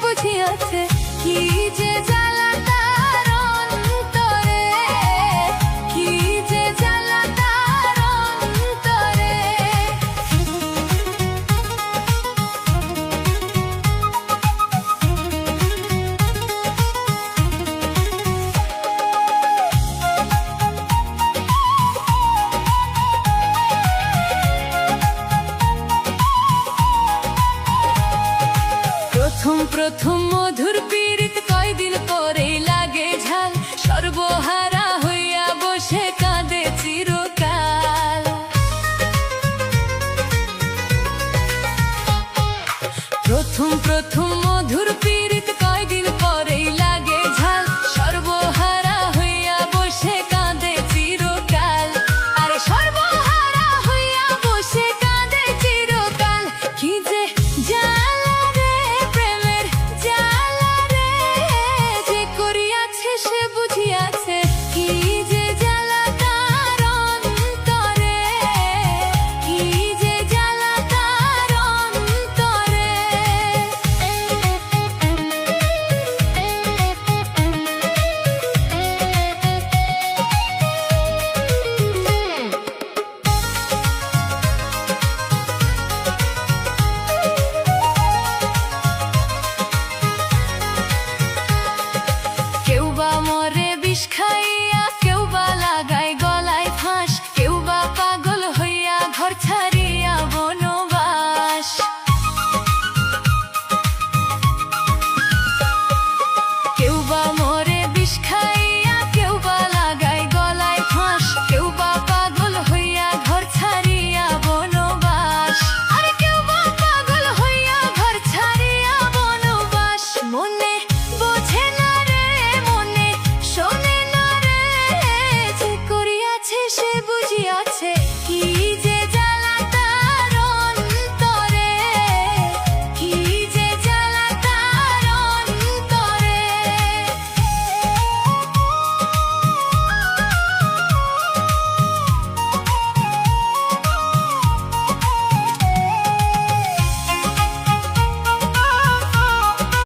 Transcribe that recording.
বুঝিয়াছে কি যে জ্বালা তার অন্তরে, কি যে জ্বালা তার অন্তরে। প্রথম প্রথম মধুর পীড়িত কয়দিন পরেই লাগে ঝাল, সর্বহারা হইয়া বসে কাঁদে চিরকাল। প্রথম প্রথম মধুর পীড়িত কয়দিন পরেই লাগে ঝাল, সর্বহারা হইয়া বসে কাঁদে চিরকাল। আরে সর্বহারা হইয়া বসে কাঁদে চিরকাল। কি যে জ্বালা রে প্রেমের জ্বালা রে, যে করিয়াছে সে বুঝিয়াছে কি যে জ্বালা তার অন্তরে, কি যে জ্বালা তার অন্তরে। কেউ বা মরে বিষ খায়